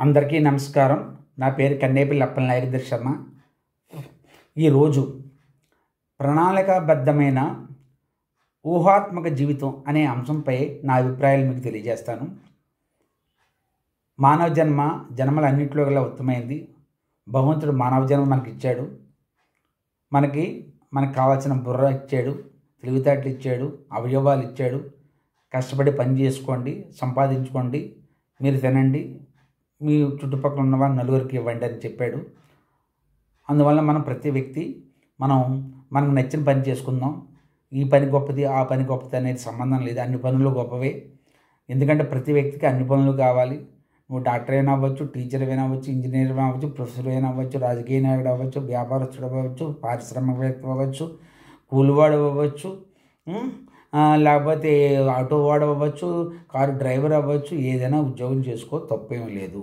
అందరికీ నమస్కారం. నా పేరు కన్నేపల్లి అప్పలనాయక శర్మ. ఈరోజు ప్రణాళికాబద్ధమైన ఊహాత్మక జీవితం అనే అంశంపై నా అభిప్రాయాలు మీకు తెలియజేస్తాను. మానవ జన్మలన్నింటిలో గల ఉత్తమైంది. భగవంతుడు మానవ జన్మ మనకి ఇచ్చాడు. మనకు కావాల్సిన బుర్ర ఇచ్చాడు, తెలివితేటలు ఇచ్చాడు, అవయవాలు ఇచ్చాడు. కష్టపడి పని చేసుకోండి, సంపాదించుకోండి, మీరు తినండి, మీ చుట్టుపక్కల ఉన్నవారు నలుగురికి ఇవ్వండి అని చెప్పాడు. అందువల్ల మనం ప్రతి వ్యక్తి మనకు నచ్చిన పని చేసుకుందాం. ఈ పని గొప్పది, ఆ పని గొప్పది అనేది సంబంధం లేదు. అన్ని పనులు గొప్పవే. ఎందుకంటే ప్రతి వ్యక్తికి అన్ని పనులు కావాలి. నువ్వు డాక్టర్ అయినా అవ్వచ్చు, టీచర్ అయినా అవ్వచ్చు, ఇంజనీర్ అయినా అవ్వచ్చు, ప్రొఫెసర్ అయినా అవ్వచ్చు, రాజకీయ నాయకుడు అవ్వచ్చు, వ్యాపారస్తుడు అవ్వచ్చు, పారిశ్రామికవేత్త అవ్వచ్చు, కూలివాడు అవ్వచ్చు, లేకపోతే ఆటో వాడు అవ్వచ్చు, కారు డ్రైవర్ అవ్వచ్చు. ఏదైనా ఉద్యోగం చేసుకో, తప్పేం లేదు.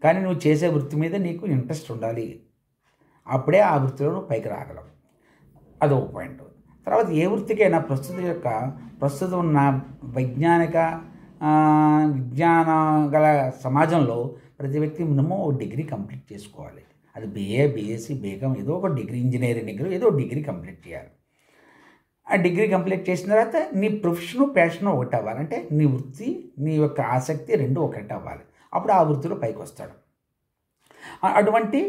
కానీ నువ్వు చేసే వృత్తి మీద నీకు ఇంట్రెస్ట్ ఉండాలి. అప్పుడే ఆ వృత్తిలో నువ్వు పైకి రాగలవు. అదొక పాయింట్. తర్వాత ఏ వృత్తికైనా ప్రస్తుతం ఉన్న విజ్ఞాన గల సమాజంలో ప్రతి వ్యక్తి మినిమం ఒక డిగ్రీ కంప్లీట్ చేసుకోవాలి. అది BA, BSc, BCom ఏదో ఒక డిగ్రీ, ఇంజనీరింగ్ డిగ్రీ ఏదో డిగ్రీ కంప్లీట్ చేయాలి. ఆ డిగ్రీ కంప్లీట్ చేసిన తర్వాత నీ ప్రొఫెషను, ప్యాషను ఒకటి అవ్వాలి. అంటే నీ వృత్తి, నీ యొక్క ఆసక్తి రెండు ఒకటి అవ్వాలి. అప్పుడు ఆ వృత్తిలో పైకి వస్తాడు. అటువంటి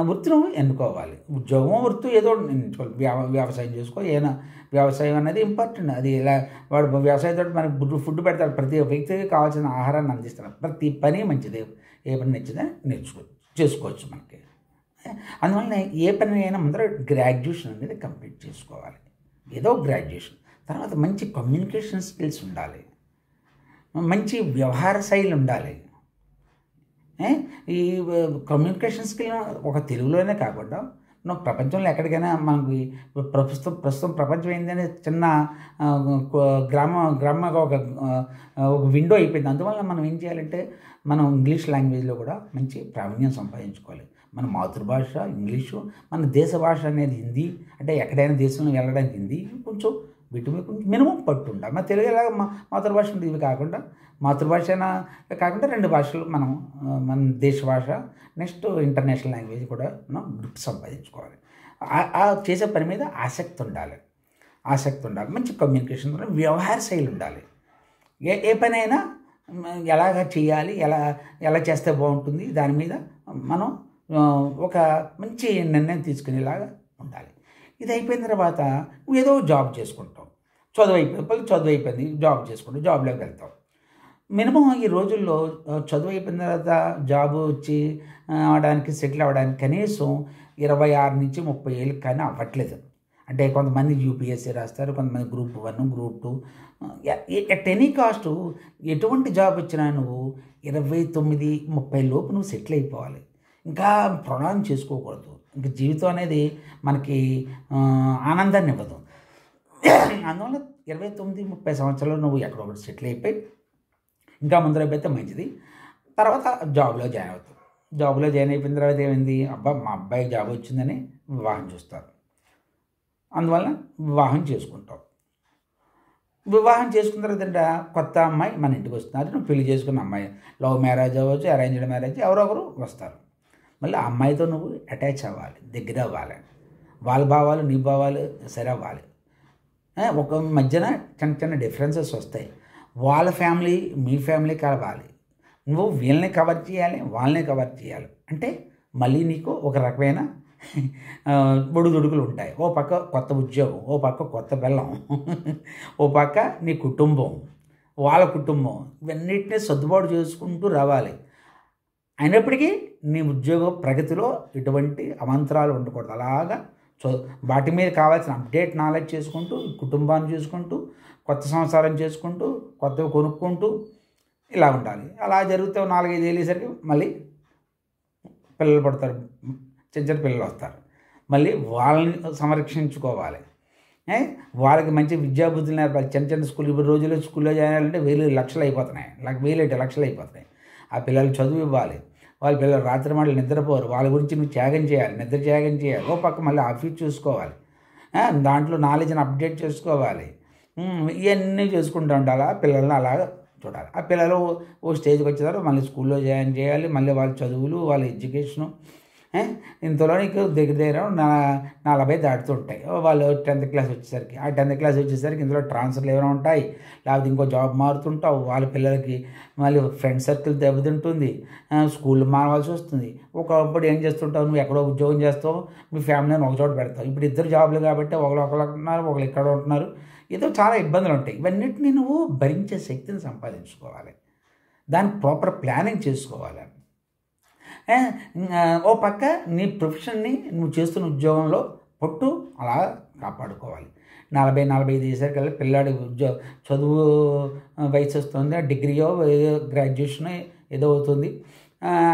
వృత్తిని ఎన్నుకోవాలి. ఉద్యోగం, వృత్తి ఏదో ఎంచుకోవాలి. వ్యవసాయం చేసుకో. ఏదైనా వ్యవసాయం అనేది ఇంపార్టెంట్. అది ఇలా వాడు వ్యవసాయంతో మనకి ఫుడ్ పెడతాడు. ప్రతి వ్యక్తికి కావాల్సిన ఆహారాన్ని అందిస్తాడు. ప్రతి పని మంచిదే. ఏ పని నచ్చితే చేసుకోవచ్చు మనకి. అందువల్ల ఏ పని అయినా ముందర గ్రాడ్యుయేషన్ అనేది కంప్లీట్ చేసుకోవాలి. ఏదో గ్రాడ్యుయేషన్. తర్వాత మంచి కమ్యూనికేషన్ స్కిల్స్ ఉండాలి, మంచి వ్యవహార శైలి ఉండాలి. ఈ కమ్యూనికేషన్ స్కిల్ ఒక తెలుగులోనే కాకుండా నువ్వు ప్రపంచంలో ఎక్కడికైనా మనకి ప్రస్తుతం ప్రపంచం ఏంటనే చిన్న గ్రామంగా ఒక విండో అయిపోయింది. అందువల్ల మనం ఏం చేయాలంటే మనం ఇంగ్లీష్ లాంగ్వేజ్లో కూడా మంచి ప్రావీణ్యం సంపాదించుకోవాలి. మన మాతృభాష ఇంగ్లీషు, మన దేశ భాష అనేది హిందీ. అంటే ఎక్కడైనా దేశంలో వెళ్ళడానికి హిందీ కొంచెం వీటి మీద కొంచెం మినిమం పట్టు ఉండాలి. మన తెలుగు ఎలాగ మాతృభాష ఉంటుంది. ఇవి కాకుండా మాతృభాష కాకుండా రెండు భాషలు మన దేశ భాష, నెక్స్ట్ ఇంటర్నేషనల్ లాంగ్వేజ్ కూడా మనం గ్రిప్ సంపాదించుకోవాలి. ఆ చేసే పని మీద ఆసక్తి ఉండాలి. మంచి కమ్యూనికేషన్, వ్యవహార శైలి ఉండాలి. ఏ పని అయినా ఎలాగ చేయాలి, ఎలా చేస్తే బాగుంటుంది, దాని మీద మనం ఒక మంచి నిర్ణయం తీసుకునేలాగా ఉండాలి. ఇది అయిపోయిన తర్వాత నువ్వు ఏదో జాబ్ చేసుకుంటావు. చదువు అయిపోయింది, జాబ్ చేసుకుంటావు, జాబ్లోకి వెళ్తావు. మినిమం ఈ రోజుల్లో చదువు అయిపోయిన తర్వాత జాబ్ వచ్చి అవడానికి, సెటిల్ అవ్వడానికి కనీసం 26 నుంచి 30 ఏళ్ళు కానీ అవ్వట్లేదు. అంటే కొంతమంది UPSC రాస్తారు, కొంతమంది Group 1, Group 2. At any cost ఎటువంటి జాబ్ వచ్చినా నువ్వు 29, 30 లోపు నువ్వు సెటిల్ అయిపోవాలి. ఇంకా ప్రణాళిక చేసుకోకూడదు. ఇంకా జీవితం అనేది మనకి ఆనందాన్ని ఇవ్వదు. అందువల్ల 29, 30 సంవత్సరాలు నువ్వు ఎక్కడొకటి సెటిల్ అయిపోయి ఇంకా ముందరైపోతే మంచిది. తర్వాత జాబ్లో జాయిన్ అవుతావు. జాబ్లో జాయిన్ అయిపోయిన తర్వాత ఏమైంది, మా అబ్బాయి జాబ్ వచ్చిందని వివాహం చూస్తారు. అందువల్ల వివాహం చేసుకుంటావు. వివాహం చేసుకున్న తర్వాత కొత్త అమ్మాయి మన ఇంటికి వస్తున్నారు. నువ్వు పెళ్లి చేసుకున్న అమ్మాయి, లవ్ మ్యారేజ్ అవ్వచ్చు, అరేంజ్డ్ మ్యారేజ్, ఎవరొకరు వస్తారు. మళ్ళీ ఆ అమ్మాయితో నువ్వు అటాచ్ అవ్వాలి, దగ్గర అవ్వాలి. వాళ్ళ భావాలు నీ భావాలు సరే అవ్వాలి. ఒక మధ్యన చిన్న డిఫరెన్సెస్ వస్తాయి. వాళ్ళ ఫ్యామిలీ మీ ఫ్యామిలీ కలవాలి. నువ్వు వీళ్ళని కవర్ చేయాలి, వాళ్ళని కవర్ చేయాలి. అంటే మళ్ళీ నీకు ఒక రకమైన ఒడిదుడుకులు ఉంటాయి. ఓ పక్క కొత్త ఉద్యోగం, ఓ పక్క కొత్త బెల్లం, ఓ పక్క నీ కుటుంబం, వాళ్ళ కుటుంబం, ఇవన్నిటినీ సర్దుబాటు చేసుకుంటూ రావాలి. అయినప్పటికీ నీ ఉద్యోగ ప్రగతిలో ఎటువంటి అవాంతరాలు ఉండకూడదు. అలాగా వాటి మీద కావాల్సిన అప్డేట్ నాలెడ్జ్ చేసుకుంటూ, కుటుంబాన్ని చూసుకుంటూ, కొత్త సంసారం చేసుకుంటూ, కొత్తవి కొనుక్కుంటూ ఇలా ఉండాలి. అలా జరుగుతూ 4-5 ఏళ్ళు అయ్యేసరికి మళ్ళీ పిల్లలు పడతారు, చిన్న పిల్లలు వస్తారు. మళ్ళీ వాళ్ళని సంరక్షించుకోవాలి. వాళ్ళకి మంచి విద్యాబుద్ధులు నేర్పాలి. చిన్న స్కూల్, ఇప్పుడు రోజుల్లో స్కూల్లో జాయిన్ అయ్యాలంటే 1,000 లక్షలు అయిపోతున్నాయి. 1,000 లక్షలు అయిపోతున్నాయి. ఆ పిల్లలు చదువు ఇవ్వాలి. వాళ్ళ పిల్లలు రాత్రి మాటలు నిద్రపోరు. వాళ్ళ గురించి నువ్వు త్యాగం చేయాలి, నిద్ర త్యాగం చేయాలి. ఓ పక్క మళ్ళీ ఆఫీస్ చూసుకోవాలి, దాంట్లో నాలెడ్జ్ని అప్డేట్ చేసుకోవాలి. ఇవన్నీ చేసుకుంటూ ఉండాలి. పిల్లల్ని అలాగా చూడాలి. ఆ పిల్లలు ఓ స్టేజ్కి వచ్చేదారు మళ్ళీ స్కూల్లో జాయిన్ చేయాలి, మళ్ళీ వాళ్ళ చదువులు వాళ్ళ ఎడ్యుకేషను. ఇంతలో నీకు దగ్గర దగ్గర 40 దాటుతుంటాయి. వాళ్ళు 10th క్లాస్ వచ్చేసరికి, ఆ 10th క్లాస్ వచ్చేసరికి ఇందులో ట్రాన్స్ఫర్లు ఏమైనా ఉంటాయి, లేకపోతే ఇంకో జాబ్ మారుతుంటావు, వాళ్ళ పిల్లలకి మళ్ళీ ఫ్రెండ్ సర్కిల్ దెబ్బతింటుంది, స్కూల్ మారవలసి వస్తుంది. ఒకప్పుడు ఏం చేస్తుంటావు, నువ్వు ఎక్కడో ఉద్యోగం చేస్తావు, మీ ఫ్యామిలీని ఒక చోట పెడతావు. ఇప్పుడు ఇద్దరు జాబులు కాబట్టి ఒకరు ఉంటున్నారు, ఒకరు ఇక్కడ ఉంటున్నారు, ఏదో చాలా ఇబ్బందులు ఉంటాయి. ఇవన్నిటిని నువ్వు భరించే శక్తిని సంపాదించుకోవాలి, దానికి ప్రాపర్ ప్లానింగ్ చేసుకోవాలి. ఓ పక్క నీ ప్రొఫెషన్ని నువ్వు చేస్తున్న ఉద్యోగంలో పట్టు అలా కాపాడుకోవాలి. 40-45 చేసేసరికి పిల్లాడి చదువు వయసు వస్తుంది, డిగ్రీయో గ్రాడ్యుయేషన్ ఏదో అవుతుంది,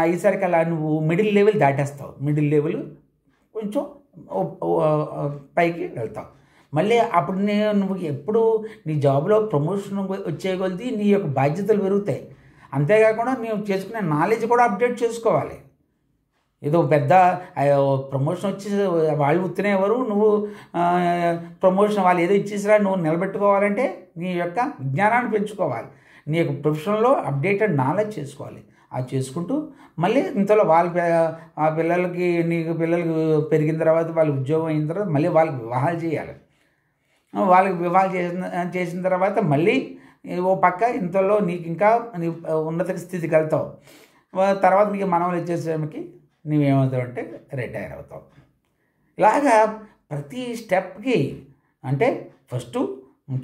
అయ్యేసరికి అలా నువ్వు మిడిల్ లెవెల్ దాటేస్తావు. మిడిల్ లెవెల్ కొంచెం పైకి వెళ్తావు. మళ్ళీ అప్పుడు నువ్వు ఎప్పుడు నీ జాబ్లో ప్రమోషన్ వచ్చే కొద్దీ నీ యొక్క బాధ్యతలు పెరుగుతాయి. అంతేకాకుండా నువ్వు చేసుకునే నాలెడ్జ్ కూడా అప్డేట్ చేసుకోవాలి. ఏదో పెద్ద ప్రమోషన్ వచ్చి వాళ్ళు ఉత్తినేవారు, నువ్వు ప్రమోషన్ వాళ్ళు ఏదో ఇచ్చేసిరా నువ్వు నిలబెట్టుకోవాలంటే నీ యొక్క విజ్ఞానాన్ని పెంచుకోవాలి, నీ యొక్క ప్రొఫెషన్లో అప్డేటెడ్ నాలెడ్జ్ చేసుకోవాలి. అది చేసుకుంటూ మళ్ళీ ఇంతలో ఆ పిల్లలకి నీకు పిల్లలకి పెరిగిన తర్వాత వాళ్ళ ఉద్యోగం అయిన తర్వాత మళ్ళీ వాళ్ళకి వివాహాలు చేయాలి. వాళ్ళకి వివాహాలు చేసిన తర్వాత మళ్ళీ ఓ పక్క ఇంతలో నీకు ఇంకా నీ ఉన్నత స్థితికి వెళ్తావు. తర్వాత నీకు మనవలు ఇచ్చేసేమికి నువ్వేమవుతావు అంటే రిటైర్ అవుతావు. ఇలాగా ప్రతి స్టెప్కి అంటే ఫస్ట్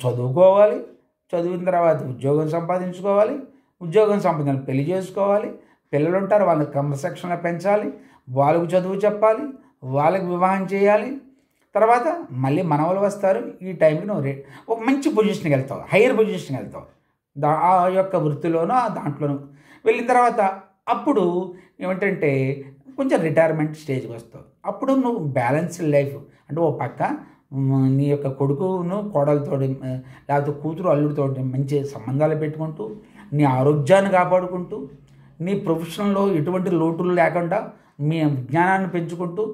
చదువుకోవాలి, చదివిన తర్వాత ఉద్యోగం సంపాదించుకోవాలి, ఉద్యోగం సంపాదించాలి పెళ్లి చేసుకోవాలి, పిల్లలు ఉంటారు వాళ్ళని క్రమశిక్షణలో పెంచాలి, వాళ్ళకు చదువు చెప్పాలి, వాళ్ళకి వివాహం చేయాలి. తర్వాత మళ్ళీ మనవలు వస్తారు. ఈ టైంకి నువ్వు ఒక మంచి పొజిషన్కి వెళ్తావు, హైయర్ పొజిషన్కి వెళ్తావు ఆ యొక్క వృత్తిలోనూ దాంట్లోనూ వెళ్ళిన తర్వాత అప్పుడు ఏమిటంటే కొంచెం రిటైర్మెంట్ స్టేజ్కి వస్తావు. అప్పుడు నువ్వు బ్యాలెన్స్డ్ లైఫ్ అంటే ఓ పక్క నీ యొక్క కొడుకును కోడలతో లేకపోతే కూతురు అల్లుడితో మంచి సంబంధాలు పెట్టుకుంటూ నీ ఆరోగ్యాన్ని కాపాడుకుంటూ నీ ప్రొఫెషన్లో ఎటువంటి లోటులు లేకుండా మీ విజ్ఞానాన్ని పెంచుకుంటూ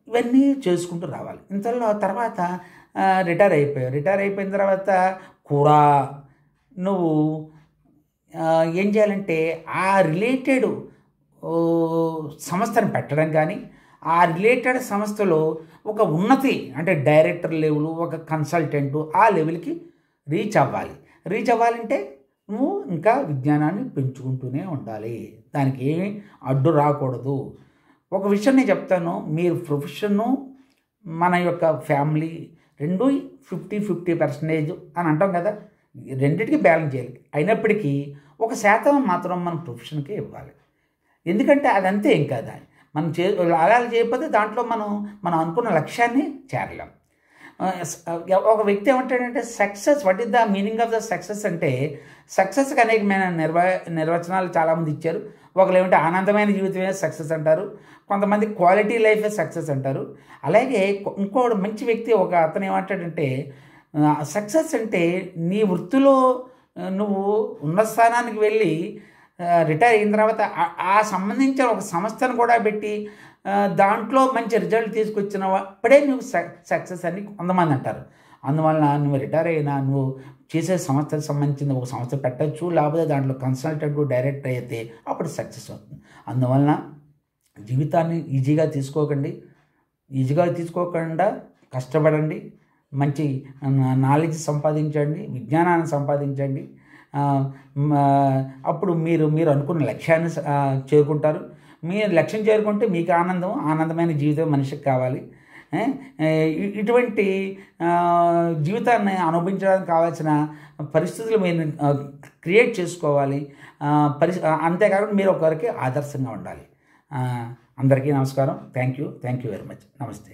ఇవన్నీ చేసుకుంటూ రావాలి. ఇంతలో తర్వాత రిటైర్ అయిపోయిన తర్వాత కూడా నువ్వు ఏం చేయాలంటే ఆ రిలేటెడ్ సంస్థను పెట్టడం కానీ ఆ రిలేటెడ్ సంస్థలో ఒక ఉన్నతి అంటే డైరెక్టర్ లెవెల్, ఒక కన్సల్టెంటు ఆ లెవెల్కి రీచ్ అవ్వాలంటే నువ్వు ఇంకా విజ్ఞానాన్ని పెంచుకుంటూనే ఉండాలి. దానికి ఏమీ అడ్డు రాకూడదు. ఒక విషయం నేను చెప్తాను, మీరు ప్రొఫెషను మన యొక్క ఫ్యామిలీ రెండు 50-50% అని అంటాం కదా, రెండింటికి బ్యాలెన్స్ చేయాలి. అయినప్పటికీ 1% మాత్రం మన ప్రొఫెషన్కే ఇవ్వాలి. ఎందుకంటే అదంతే ఏం కాదు, మనం అలా చేయకపోతే దాంట్లో మనం అనుకున్న లక్ష్యాన్ని చేరలేం. ఒక వ్యక్తి ఏమంటాడంటే success, what is the meaning of the success అంటే సక్సెస్కి అనేకమైన నిర్వచనాలు చాలామంది ఇచ్చారు. ఒకరు ఏమంటే ఆనందమైన జీవితమే సక్సెస్ అంటారు, కొంతమంది క్వాలిటీ లైఫే సక్సెస్ అంటారు. అలాగే ఇంకోటి మంచి వ్యక్తి ఒక అతను ఏమంటాడంటే సక్సెస్ అంటే నీ వృత్తిలో నువ్వు ఉన్నత స్థానానికి వెళ్ళి రిటైర్ అయిన తర్వాత ఆ సంబంధించిన ఒక సంస్థను కూడా పెట్టి దాంట్లో మంచి రిజల్ట్ తీసుకొచ్చిన అప్పుడే నువ్వు సక్సెస్ అని కొంతమంది అంటారు. అందువలన నువ్వు రిటైర్ అయినా నువ్వు చేసే సంస్థకు సంబంధించిన ఒక సంస్థ పెట్టచ్చు, లేకపోతే దాంట్లో కన్సల్టెంట్ డైరెక్టర్ అయితే అప్పుడు సక్సెస్ అవుతుంది. అందువలన జీవితాన్ని ఈజీగా తీసుకోకుండా కష్టపడండి, మంచి నాలెడ్జ్ సంపాదించండి, విజ్ఞానాన్ని సంపాదించండి. అప్పుడు మీరు అనుకున్న లక్ష్యాన్ని చేరుకుంటారు. మీరు లక్ష్యం చేరుకుంటే మీకు ఆనందమైన జీవితం మనిషికి కావాలి. ఇటువంటి జీవితాన్ని అనుభవించడానికి కావాల్సిన పరిస్థితులు మీరు క్రియేట్ చేసుకోవాలి. అంతేకాకుండా మీరు ఒకరికి ఆదర్శంగా ఉండాలి. అందరికీ నమస్కారం. Thank you very much. నమస్తే.